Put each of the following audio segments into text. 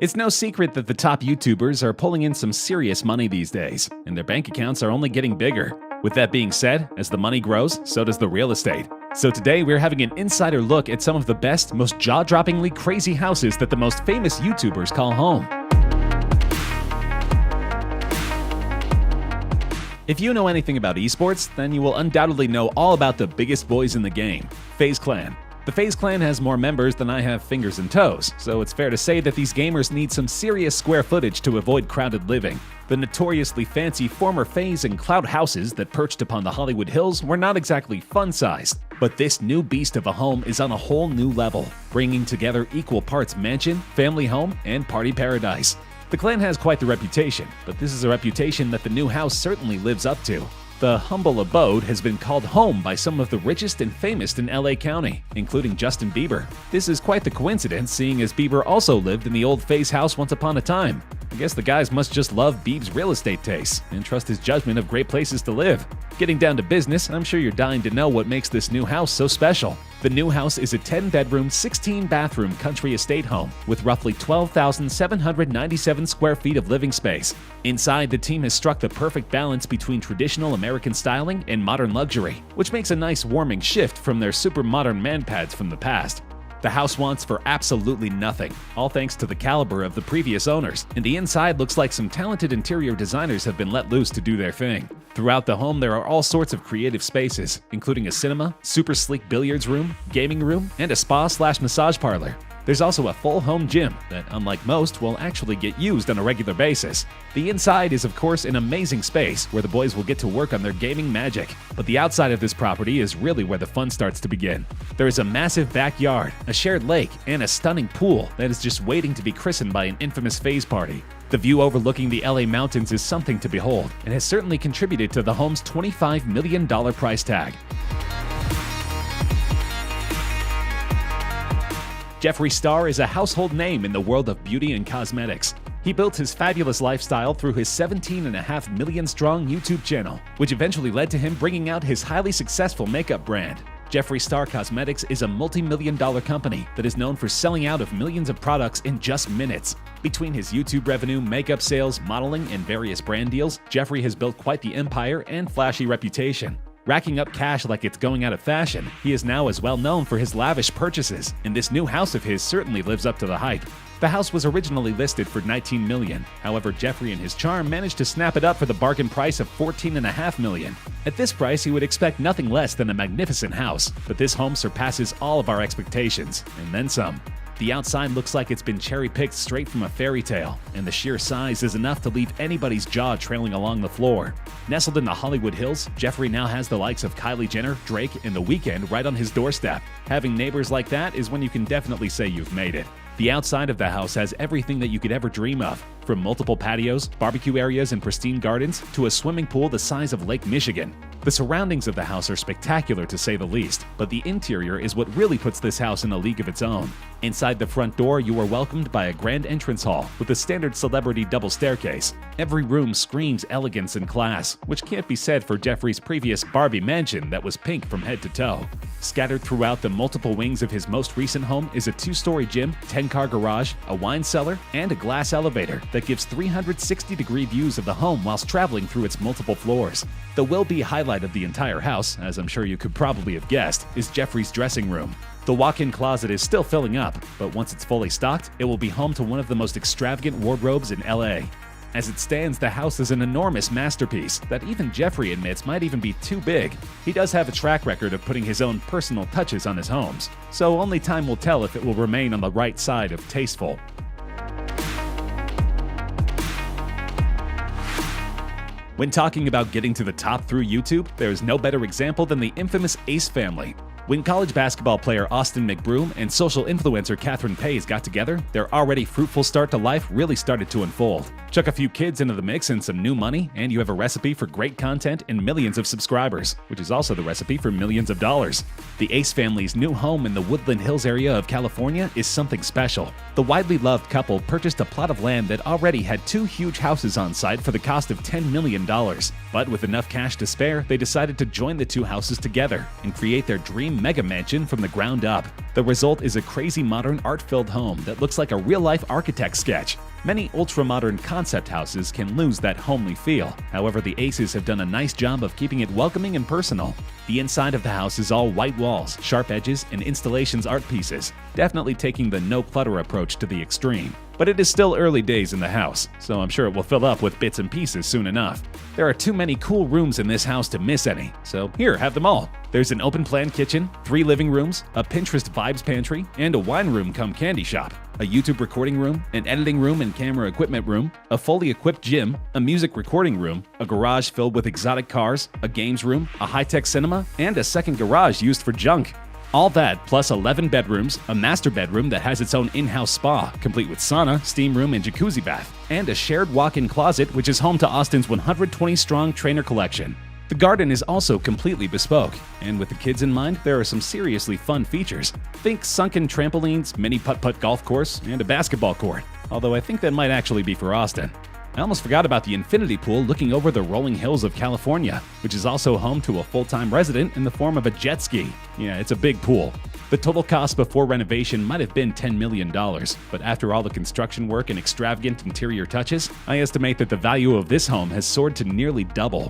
It's no secret that the top YouTubers are pulling in some serious money these days, and their bank accounts are only getting bigger. With that being said, as the money grows, so does the real estate. So today we're having an insider look at some of the best, most jaw-droppingly crazy houses that the most famous YouTubers call home. If you know anything about esports, then you will undoubtedly know all about the biggest boys in the game, FaZe Clan. The FaZe Clan has more members than I have fingers and toes, so it's fair to say that these gamers need some serious square footage to avoid crowded living. The notoriously fancy former FaZe and Cloud houses that perched upon the Hollywood Hills were not exactly fun-sized, but this new beast of a home is on a whole new level, bringing together equal parts mansion, family home, and party paradise. The clan has quite the reputation, but this is a reputation that the new house certainly lives up to. The humble abode has been called home by some of the richest and famous in LA County, including Justin Bieber. This is quite the coincidence, seeing as Bieber also lived in the old FaZe house once upon a time. I guess the guys must just love Bieb's real estate tastes and trust his judgment of great places to live. Getting down to business, I'm sure you're dying to know what makes this new house so special. The new house is a 10-bedroom, 16-bathroom country estate home with roughly 12,797 square feet of living space. Inside, the team has struck the perfect balance between traditional American styling and modern luxury, which makes a nice warming shift from their super modern man pads from the past. The house wants for absolutely nothing, all thanks to the caliber of the previous owners, and the inside looks like some talented interior designers have been let loose to do their thing. Throughout the home, there are all sorts of creative spaces, including a cinema, super sleek billiards room, gaming room, and a spa/massage parlor. There's also a full home gym that, unlike most, will actually get used on a regular basis. The inside is, of course, an amazing space where the boys will get to work on their gaming magic. But the outside of this property is really where the fun starts to begin. There is a massive backyard, a shared lake, and a stunning pool that is just waiting to be christened by an infamous FaZe party. The view overlooking the LA mountains is something to behold and has certainly contributed to the home's $25 million price tag. Jeffree Star is a household name in the world of beauty and cosmetics. He built his fabulous lifestyle through his 17.5 million strong YouTube channel, which eventually led to him bringing out his highly successful makeup brand. Jeffree Star Cosmetics is a multi-million-dollar company that is known for selling out of millions of products in just minutes. Between his YouTube revenue, makeup sales, modeling, and various brand deals, Jeffree has built quite the empire and flashy reputation. Racking up cash like it's going out of fashion, he is now as well known for his lavish purchases, and this new house of his certainly lives up to the hype. The house was originally listed for $19 million, however Jeffree and his charm managed to snap it up for the bargain price of $14.5 million. At this price, he would expect nothing less than a magnificent house, but this home surpasses all of our expectations, and then some. The outside looks like it's been cherry-picked straight from a fairy tale, and the sheer size is enough to leave anybody's jaw trailing along the floor. Nestled in the Hollywood Hills, Jeffree now has the likes of Kylie Jenner, Drake, and The Weeknd right on his doorstep. Having neighbors like that is when you can definitely say you've made it. The outside of the house has everything that you could ever dream of, from multiple patios, barbecue areas, and pristine gardens, to a swimming pool the size of Lake Michigan. The surroundings of the house are spectacular to say the least, but the interior is what really puts this house in a league of its own. Inside the front door, you are welcomed by a grand entrance hall with a standard celebrity double staircase. Every room screams elegance and class, which can't be said for Jeffree's previous Barbie mansion that was pink from head to toe. Scattered throughout the multiple wings of his most recent home is a 2-story gym, 10-car garage, a wine cellar, and a glass elevator that gives 360-degree views of the home whilst traveling through its multiple floors. The will-be highlight of the entire house, as I'm sure you could probably have guessed, is Jeffree's dressing room. The walk-in closet is still filling up, but once it's fully stocked, it will be home to one of the most extravagant wardrobes in LA. As it stands, the house is an enormous masterpiece that even Jeffree admits might even be too big. He does have a track record of putting his own personal touches on his homes, so only time will tell if it will remain on the right side of tasteful. When talking about getting to the top through YouTube, there is no better example than the infamous Ace family. When college basketball player Austin McBroom and social influencer Catherine Pays got together, their already fruitful start to life really started to unfold. Chuck a few kids into the mix and some new money, and you have a recipe for great content and millions of subscribers, which is also the recipe for millions of dollars. The Ace family's new home in the Woodland Hills area of California is something special. The widely loved couple purchased a plot of land that already had 2 huge houses on site for the cost of $10 million. But with enough cash to spare, they decided to join the 2 houses together and create their dream mega mansion from the ground up. The result is a crazy modern art-filled home that looks like a real-life architect sketch. Many ultra-modern concept houses can lose that homely feel. However, the Aces have done a nice job of keeping it welcoming and personal. The inside of the house is all white walls, sharp edges, and installations art pieces, definitely taking the no-clutter approach to the extreme. But it is still early days in the house, so I'm sure it will fill up with bits and pieces soon enough. There are too many cool rooms in this house to miss any, so here, have them all. There's an open-plan kitchen, 3 living rooms, a Pinterest vibes pantry, and a wine room cum candy shop, a YouTube recording room, an editing room and camera equipment room, a fully equipped gym, a music recording room, a garage filled with exotic cars, a games room, a high-tech cinema, and a second garage used for junk. All that plus 11 bedrooms, a master bedroom that has its own in-house spa, complete with sauna, steam room, and jacuzzi bath, and a shared walk-in closet which is home to Austin's 120-strong trainer collection. The garden is also completely bespoke, and with the kids in mind, there are some seriously fun features. Think sunken trampolines, mini putt-putt golf course, and a basketball court, although I think that might actually be for Austin. I almost forgot about the infinity pool looking over the rolling hills of California, which is also home to a full-time resident in the form of a jet ski. Yeah, it's a big pool. The total cost before renovation might have been $10 million, but after all the construction work and extravagant interior touches, I estimate that the value of this home has soared to nearly double.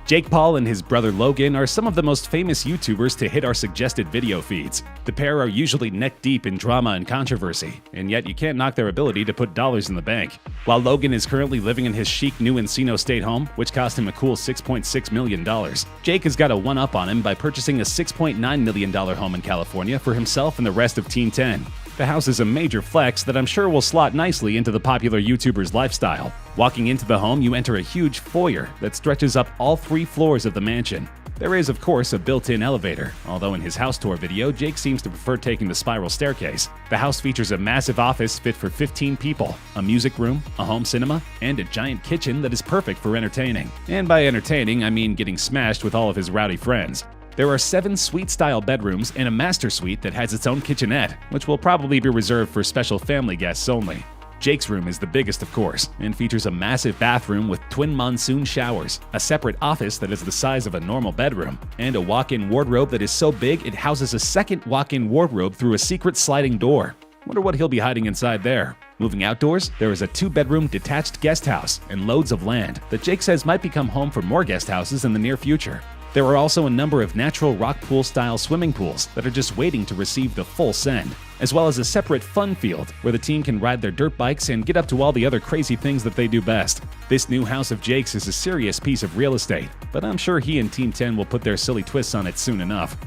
Jake Paul and his brother Logan are some of the most famous YouTubers to hit our suggested video feeds. The pair are usually neck-deep in drama and controversy, and yet you can't knock their ability to put dollars in the bank. While Logan is currently living in his chic new Encino State home, which cost him a cool $6.6 million, Jake has got a one-up on him by purchasing a $6.9 million home in California for himself and the rest of Team 10. The house is a major flex that I'm sure will slot nicely into the popular YouTuber's lifestyle. Walking into the home, you enter a huge foyer that stretches up all 3 floors of the mansion. There is, of course, a built-in elevator, although in his house tour video, Jake seems to prefer taking the spiral staircase. The house features a massive office fit for 15 people, a music room, a home cinema, and a giant kitchen that is perfect for entertaining. And by entertaining, I mean getting smashed with all of his rowdy friends. There are 7 suite-style bedrooms and a master suite that has its own kitchenette, which will probably be reserved for special family guests only. Jake's room is the biggest, of course, and features a massive bathroom with twin monsoon showers, a separate office that is the size of a normal bedroom, and a walk-in wardrobe that is so big it houses a second walk-in wardrobe through a secret sliding door. Wonder what he'll be hiding inside there. Moving outdoors, there is a 2-bedroom detached guest house and loads of land that Jake says might become home for more guest houses in the near future. There are also a number of natural rock pool-style swimming pools that are just waiting to receive the full send, as well as a separate fun field where the team can ride their dirt bikes and get up to all the other crazy things that they do best. This new house of Jake's is a serious piece of real estate, but I'm sure he and Team 10 will put their silly twists on it soon enough.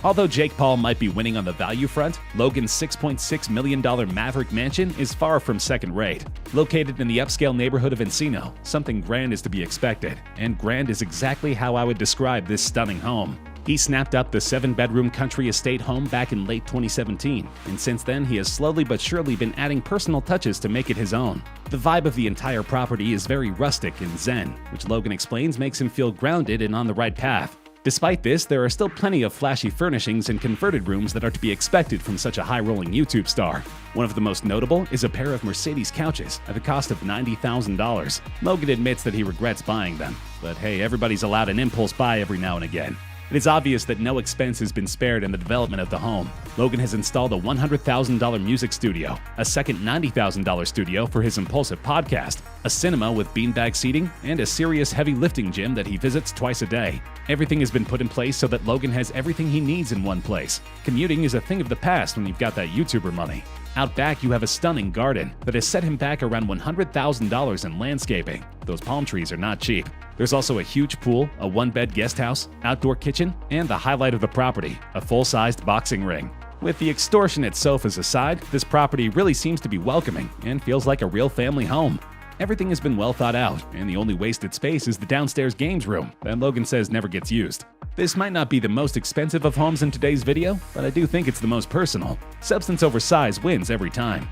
Although Jake Paul might be winning on the value front, Logan's $6.6 million Maverick mansion is far from second-rate. Located in the upscale neighborhood of Encino, something grand is to be expected, and grand is exactly how I would describe this stunning home. He snapped up the 7-bedroom country estate home back in late 2017, and since then he has slowly but surely been adding personal touches to make it his own. The vibe of the entire property is very rustic and zen, which Logan explains makes him feel grounded and on the right path. Despite this, there are still plenty of flashy furnishings and converted rooms that are to be expected from such a high-rolling YouTube star. One of the most notable is a pair of Mercedes couches at the cost of $90,000. Logan admits that he regrets buying them, but hey, everybody's allowed an impulse buy every now and again. It is obvious that no expense has been spared in the development of the home. Logan has installed a $100,000 music studio, a second $90,000 studio for his Impulsive podcast, a cinema with beanbag seating, and a serious heavy lifting gym that he visits twice a day. Everything has been put in place so that Logan has everything he needs in one place. Commuting is a thing of the past when you've got that YouTuber money. Out back, you have a stunning garden that has set him back around $100,000 in landscaping. Those palm trees are not cheap. There's also a huge pool, a 1-bed guest house, outdoor kitchen, and the highlight of the property, a full-sized boxing ring. With the extortionate sofas aside, this property really seems to be welcoming and feels like a real family home. Everything has been well thought out, and the only wasted space is the downstairs games room that Logan says never gets used. This might not be the most expensive of homes in today's video, but I do think it's the most personal. Substance over size wins every time.